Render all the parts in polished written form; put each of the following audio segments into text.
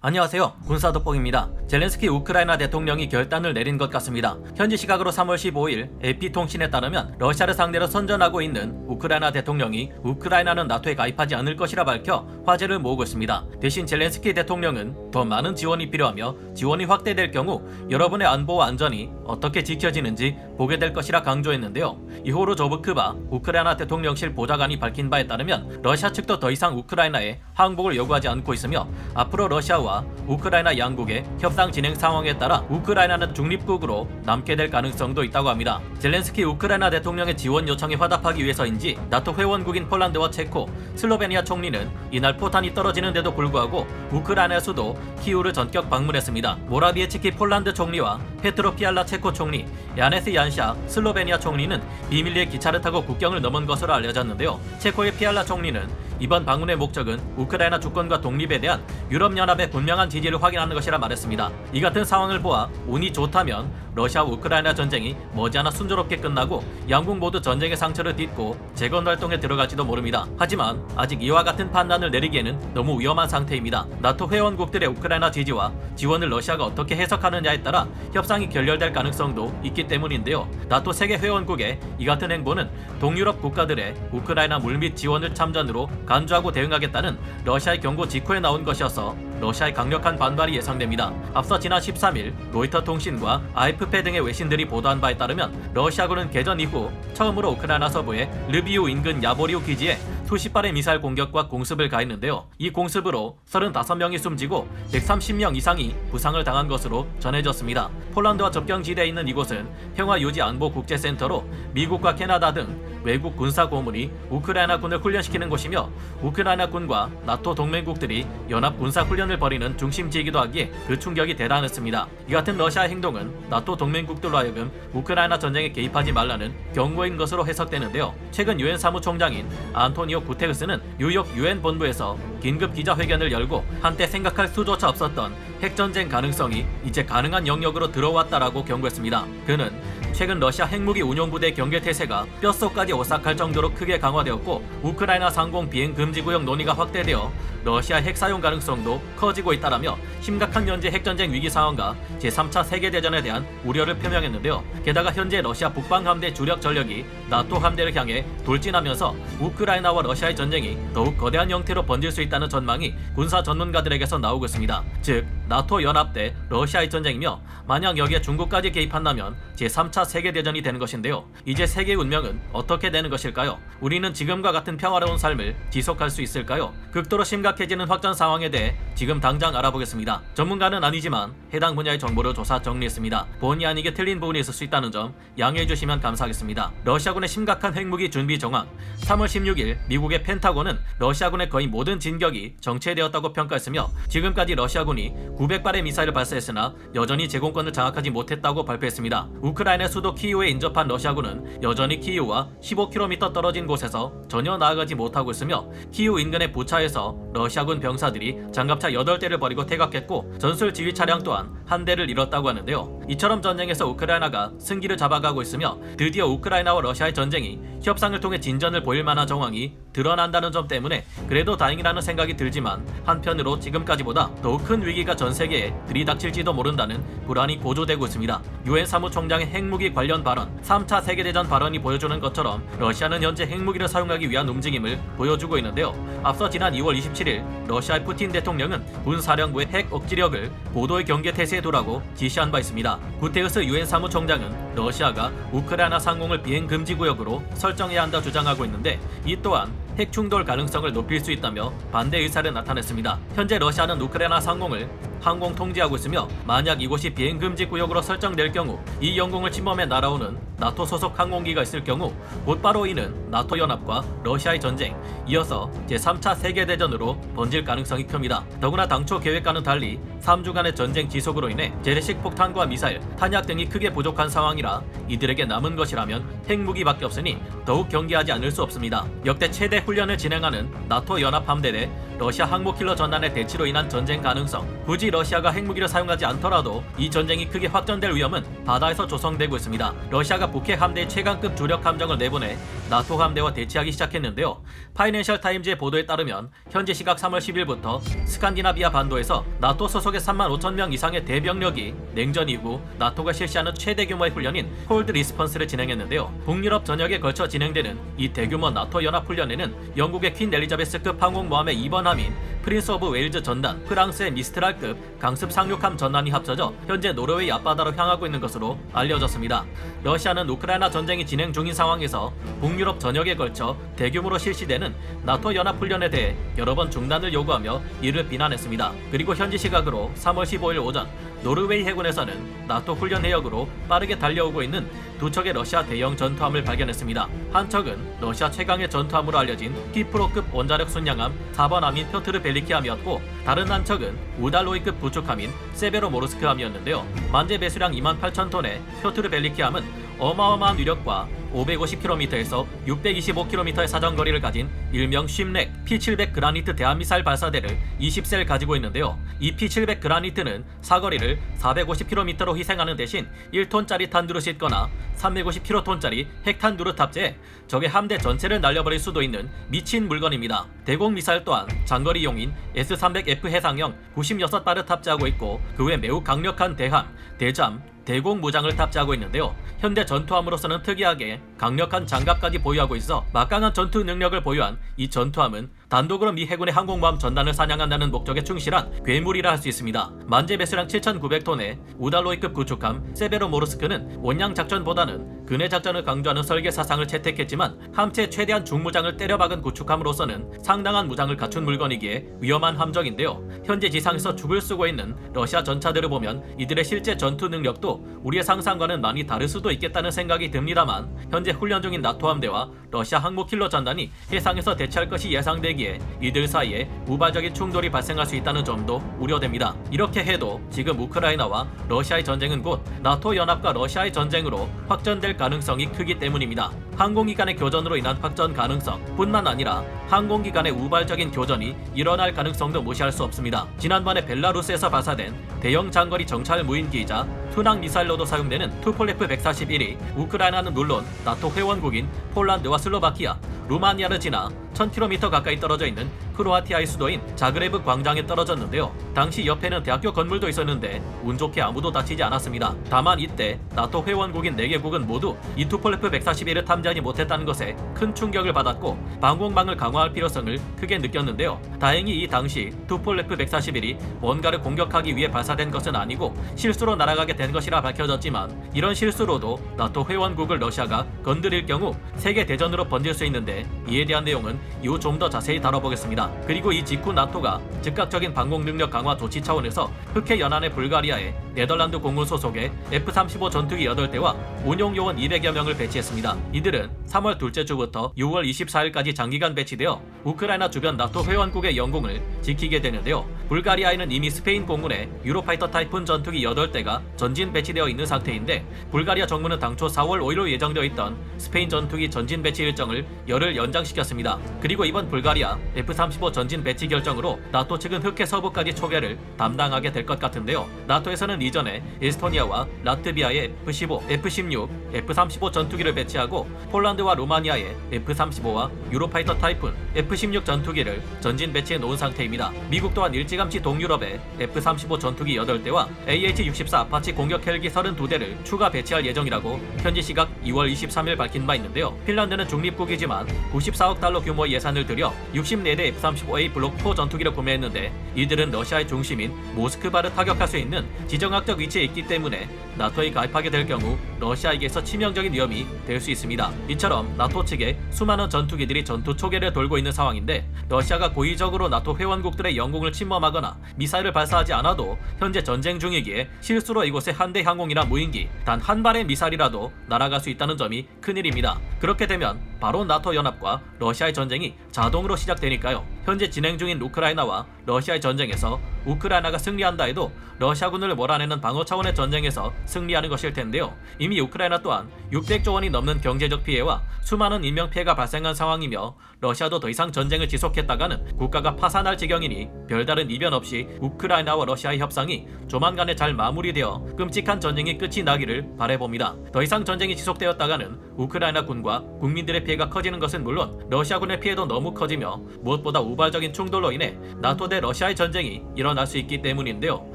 안녕하세요. 군사돋보기입니다. 젤렌스키 우크라이나 대통령이 결단을 내린 것 같습니다. 현지 시각으로 3월 15일 AP통신에 따르면 러시아를 상대로 선전하고 있는 우크라이나 대통령이 우크라이나는 나토에 가입하지 않을 것이라 밝혀 화제를 모으고 있습니다. 대신 젤렌스키 대통령은 더 많은 지원이 필요하며 지원이 확대될 경우 여러분의 안보와 안전이 어떻게 지켜지는지 보게 될 것이라 강조했는데요. 이후로 조브크바 우크라이나 대통령실 보좌관이 밝힌 바에 따르면 러시아 측도 더 이상 우크라이나에 항복을 요구하지 않고 있으며 앞으로 러시아와 우크라이나 양국의 협상 진행 상황에 따라 우크라이나는 중립국으로 남게 될 가능성도 있다고 합니다. 젤렌스키 우크라이나 대통령의 지원 요청에 화답하기 위해서인지 나토 회원국인 폴란드와 체코, 슬로베니아 총리는 이날 포탄이 떨어지는데도 불구하고 우크라이나 수도 키우를 전격 방문했습니다. 모라비에츠키 폴란드 총리와 페트로 피알라 체코 총리, 야네스 얀샤 슬로베니아 총리는 비밀리에 기차를 타고 국경을 넘은 것으로 알려졌는데요. 체코의 피알라 총리는 이번 방문의 목적은 우크라이나 주권과 독립에 대한 유럽연합의 분명한 지지를 확인하는 것이라 말했습니다. 이 같은 상황을 보아 운이 좋다면 러시아와 우크라이나 전쟁이 머지않아 순조롭게 끝나고 양국 모두 전쟁의 상처를 딛고 재건 활동에 들어갈지도 모릅니다. 하지만 아직 이와 같은 판단을 내리기에는 너무 위험한 상태입니다. 나토 회원국들의 우크라이나 지지와 지원을 러시아가 어떻게 해석하느냐에 따라 협상이 결렬될 가능성도 있기 때문인데요. 나토 세계 회원국의 이 같은 행보는 동유럽 국가들의 우크라이나 물밑 지원을 참전으로 간주하고 대응하겠다는 러시아의 경고 직후에 나온 것이어서 러시아의 강력한 반발이 예상됩니다. 앞서 지난 13일 로이터 통신과 AFP 등의 외신들이 보도한 바에 따르면 러시아군은 개전 이후 처음으로 우크라이나 서부의 르비우 인근 야보리우 기지에 수십 발의 미사일 공격과 공습을 가했는데요. 이 공습으로 35명이 숨지고 130명 이상이 부상을 당한 것으로 전해졌습니다. 폴란드와 접경지대에 있는 이곳은 평화유지안보국제센터로 미국과 캐나다 등 외국 군사 고문이 우크라이나 군을 훈련시키는 곳이며 우크라이나 군과 나토 동맹국들이 연합 군사 훈련을 벌이는 중심지이기도 하기에 그 충격이 대단했습니다. 이 같은 러시아의 행동은 나토 동맹국들로 하여금 우크라이나 전쟁에 개입하지 말라는 경고인 것으로 해석되는데요. 최근 유엔 사무총장인 안토니오 구테르스는 뉴욕 유엔 본부에서 긴급 기자회견을 열고 한때 생각할 수조차 없었던 핵전쟁 가능성이 이제 가능한 영역으로 들어왔다라고 경고했습니다. 그는 최근 러시아 핵무기 운용부대 경계태세가 뼛속까지 오싹할 정도로 크게 강화되었고 우크라이나 상공 비행 금지 구역 논의가 확대되어 러시아 핵 사용 가능성도 커지고 있다라며 심각한 현재 핵전쟁 위기 상황과 제3차 세계대전에 대한 우려를 표명했는데요. 게다가 현재 러시아 북방함대 주력 전력이 나토 함대를 향해 돌진하면서 우크라이나와 러시아의 전쟁이 더욱 거대한 형태로 번질 수 있다는 전망이 군사 전문가들에게서 나오고 있습니다. 즉 나토 연합 대 러시아의 전쟁이며 만약 여기에 중국까지 개입한다면 제3차 세계대전이 되는 것인데요. 이제 세계의 운명은 어떻게 되는 것일까요? 우리는 지금과 같은 평화로운 삶을 지속할 수 있을까요? 극도로 심각해지는 확전 상황에 대해 지금 당장 알아보겠습니다. 전문가는 아니지만 해당 분야의 정보를 조사 정리했습니다. 본의 아니게 틀린 부분이 있을 수 있다는 점 양해해 주시면 감사하겠습니다. 러시아군의 심각한 핵무기 준비 정황. 3월 16일 미국의 펜타곤은 러시아군의 거의 모든 진격이 정체되었다고 평가했으며 지금까지 러시아군이 900발의 미사일을 발사했으나 여전히 제공권을 장악하지 못했다고 발표했습니다. 우크라이나 수도 키이우에 인접한 러시아군은 여전히 키이우와 15km 떨어진 곳에서 전혀 나아가지 못하고 있으며 키이우 인근의 부차에서 러시아군 병사들이 장갑차 8대를 버리고 퇴각했고 전술 지휘 차량 또한 한 대를 잃었다고 하는데요. 이처럼 전쟁에서 우크라이나가 승기를 잡아가고 있으며 드디어 우크라이나와 러시아의 전쟁이 협상을 통해 진전을 보일 만한 정황이 드러난다는 점 때문에 그래도 다행이라는 생각이 들지만 한편으로 지금까지보다 더욱 큰 위기가 전 세계에 들이닥칠지도 모른다는 불안이 고조되고 있습니다. 유엔 사무총장의 핵무기 관련 발언, 3차 세계대전 발언이 보여주는 것처럼 러시아는 현재 핵무기를 사용하기 위한 움직임을 보여주고 있는데요. 앞서 지난 2월 27일 러시아의 푸틴 대통령은 군사령부의 핵 억지력을 고도의 경계태세에 두라고 지시한 바 있습니다. 구테르스 유엔 사무총장은 러시아가 우크라이나 상공을 비행 금지 구역으로 설정해야 한다 주장하고 있는데 이 또한 핵 충돌 가능성을 높일 수 있다며 반대 의사를 나타냈습니다. 현재 러시아는 우크라이나 상공을 항공 통제하고 있으며 만약 이곳이 비행 금지 구역으로 설정될 경우 이 영공을 침범해 날아오는 나토 소속 항공기가 있을 경우 곧바로 이는 나토 연합과 러시아의 전쟁, 이어서 제3차 세계대전으로 번질 가능성이 큽니다. 더구나 당초 계획과는 달리 3주간의 전쟁 지속으로 인해 재래식 폭탄과 미사일, 탄약 등이 크게 부족한 상황이라 이들에게 남은 것이라면 핵무기밖에 없으니 더욱 경계하지 않을 수 없습니다. 역대 최대 훈련을 진행하는 나토 연합 함대 내 러시아 항모킬러 전단의 대치로 인한 전쟁 가능성, 굳이 러시아가 핵무기를 사용하지 않더라도 이 전쟁이 크게 확전될 위험은 바다에서 조성되고 있습니다. 러시아가 북해 함대의 최강급 주력 함정을 내보내 나토 함대와 대치하기 시작했는데요. 파이낸셜 타임즈의 보도에 따르면 현지 시각 3월 10일부터 스칸디나비아 반도에서 나토 소속의 35,000명 이상의 대병력이 냉전 이후 나토가 실시하는 최대 규모의 훈련인 콜드 리스폰스를 진행했는데요. 북유럽 전역에 걸쳐 진행되는 이 대규모 나토 연합 훈련에는 영국의 퀸 엘리자베스급 항공모함의 2번 함인 프린스 오브 웨일즈 전단, 프랑스의 미스트랄급 강습 상륙함 전단이 합쳐져 현재 노르웨이 앞바다로 향하고 있는 것으로 알려졌습니다. 러시아는 우크라이나 전쟁이 진행 중인 상황에서 북유럽 전역에 걸쳐 대규모로 실시되는 나토 연합 훈련에 대해 여러 번 중단을 요구하며 이를 비난했습니다. 그리고 현지 시각으로 3월 15일 오전 노르웨이 해군에서는 나토 훈련 내역으로 빠르게 달려오고 있는 두 척의 러시아 대형 전투함을 발견했습니다. 한 척은 러시아 최강의 전투함으로 알려진 키프로급 원자력 순양함 4번 함인 표트르 벨리키함이었고, 다른 한 척은 우달로이급 구축함인 세베로모르스크함이었는데요. 만재 배수량 28,000톤의 표트르 벨리키함은 어마어마한 위력과 550km에서 625km의 사정거리를 가진 일명 쉽렉 P700 그라니트 대한미사일 발사대를 20셀 가지고 있는데요. 이 P700 그라니트는 사거리를 450km로 희생하는 대신 1톤짜리 탄두를 싣거나 350kton짜리 핵탄두를 탑재해 적의 함대 전체를 날려버릴 수도 있는 미친 물건입니다. 대공 미사일 또한 장거리용인 S-300F 해상형 96발을 탑재하고 있고, 그 외 매우 강력한 대함, 대잠, 대공 무장을 탑재하고 있는데요. 현대 전투함으로서는 특이하게 강력한 장갑까지 보유하고 있어 막강한 전투 능력을 보유한 이 전투함은 단독으로 미 해군의 항공모함 전단을 사냥한다는 목적에 충실한 괴물이라 할 수 있습니다. 만재 배수량 7,900톤의 우달로이급 구축함 세베로모르스크는 원양 작전보다는 근해 작전을 강조하는 설계 사상을 채택했지만 함체 최대한 중무장을 때려박은 구축함으로서는 상당한 무장을 갖춘 물건이기에 위험한 함정인데요. 현재 지상에서 죽을 쓰고 있는 러시아 전차들을 보면 이들의 실제 전투 능력도 우리의 상상과는 많이 다를 수도 있겠다는 생각이 듭니다만, 현재 훈련 중인 나토 함대와 러시아 항모킬러 전단이 해상에서 대치할 것이 예상되기에 이들 사이에 우발적인 충돌이 발생할 수 있다는 점도 우려됩니다. 이렇게 해도 지금 우크라이나와 러시아의 전쟁은 곧 나토 연합과 러시아의 전쟁으로 확전될 가능성이 크기 때문입니다. 항공기간의 교전으로 인한 확전 가능성 뿐만 아니라 항공기간의 우발적인 교전이 일어날 가능성도 무시할 수 없습니다. 지난번에 벨라루스에서 발사된 대형 장거리 정찰 무인기이자 순항 미사일로도 사용되는 투폴레프 141이 우크라이나는 물론 나토 회원국인 폴란드와 슬로바키아, 루마니아를 지나 1000km 가까이 떨어져 있는 크로아티아의 수도인 자그레브 광장에 떨어졌는데요. 당시 옆에는 대학교 건물도 있었는데 운 좋게 아무도 다치지 않았습니다. 다만 이때 나토 회원국인 4개국은 모두 이 투폴레프 141을 탐지하지 못했다는 것에 큰 충격을 받았고 방공망을 강화할 필요성을 크게 느꼈는데요. 다행히 이 당시 투폴레프 141이 뭔가를 공격하기 위해 발사된 것은 아니고 실수로 날아가게 된 것이라 밝혀졌지만, 이런 실수로도 나토 회원국을 러시아가 건드릴 경우 세계 대전으로 번질 수 있는데 이에 대한 내용은 이후 좀 더 자세히 다뤄보겠습니다. 그리고 이 직후 나토가 즉각적인 방공 능력 강화 조치 차원에서 흑해 연안의 불가리아에 네덜란드 공군 소속의 F-35 전투기 8대와 운용 요원 200여 명을 배치했습니다. 이들은 3월 둘째 주부터 6월 24일까지 장기간 배치되어 우크라이나 주변 나토 회원국의 영공을 지키게 되는데요. 불가리아에는 이미 스페인 공군의 유로파이터 타이푼 전투기 8대가 전진 배치되어 있는 상태인데, 불가리아 정부는 당초 4월 5일로 예정되어 있던 스페인 전투기 전진 배치 일정을 열흘 연장시켰습니다. 그리고 이번 불가리아 F-35 전진 배치 결정으로 나토 측은 흑해 서부까지 초계를 담당하게 될 것 같은데요. 나토에서는 이전에 에스토니아와 라트비아에 F-15, F-16, F-35 전투기를 배치하고 폴란드와 루마니아에 F-35와 유로파이터 타이푼, F-16 전투기를 전진 배치해 놓은 상태입니다. 미국 또한 일찌감치 동유럽에 F-35 전투기 8대와 AH-64 아파치 공격 헬기 32대를 추가 배치할 예정이라고 현지 시각 2월 23일 밝힌 바 있는데요. 핀란드는 중립국이지만 94억 달러 규모의 예산을 들여 64대 F-35A 블록 4 전투기를 구매했는데, 이들은 러시아의 중심인 모스크바를 타격할 수 있는 지정학적 위치에 있기 때문에 나토에 가입하게 될 경우 러시아에게서 치명적인 위험이 될 수 있습니다. 이처럼 나토 측에 수많은 전투기들이 전투 초계를 돌고 있는 상황인데, 러시아가 고의적으로 나토 회원국들의 영공을 침범하거나 미사일을 발사하지 않아도 현재 전쟁 중이기에 실수로 이곳에 한 대 항공이나 무인기, 단 한 발의 미사일이라도 날아갈 수 있다는 점이 큰일입니다. 그렇게 되면 바로 나토 연합과 러시아의 전쟁이 자동으로 시작되니까요. 현재 진행 중인 우크라이나와 러시아의 전쟁에서 우크라이나가 승리한다 해도 러시아군을 몰아내는 방어 차원의 전쟁에서 승리하는 것일 텐데요. 이미 우크라이나 또한 600조 원이 넘는 경제적 피해와 수많은 인명피해가 발생한 상황이며 러시아도 더 이상 전쟁을 지속했다가는 국가가 파산할 지경이니 별다른 이변 없이 우크라이나와 러시아의 협상이 조만간에 잘 마무리되어 끔찍한 전쟁이 끝이 나기를 바라봅니다. 더 이상 전쟁이 지속되었다가는 우크라이나 군과 국민들의 피해가 커지는 것은 물론 러시아군의 피해도 너무 커지며 무엇보다 우발적인 충돌로 인해 나토 대 러시아의 전쟁이 일어날 수 있기 때문인데요.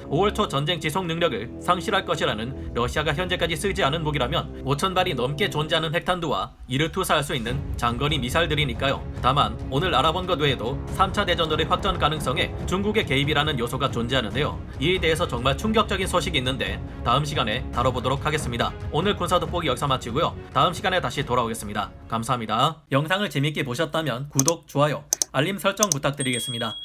5월 초 전쟁 지속 능력을 상실할 것이라는 러시아가 현재까지 쓰지 않은 무기라면 5,000발이 넘게 존재하는 핵탄두와 이를 투사할 수 있는 장거리 미사일들이니까요. 다만 오늘 알아본 것 외에도 3차 대전으로의 확전 가능성에 중국의 개입이라는 요소가 존재하는데요. 이에 대해서 정말 충격적인 소식이 있는데 다음 시간에 다뤄보도록 하겠습니다. 오늘 군사 돋보기 여기서 마치고요. 다음 시간에 다시 돌아오겠습니다. 감사합니다. 영상을 재밌게 보셨다면 구독, 좋아요, 알림 설정 부탁드리겠습니다.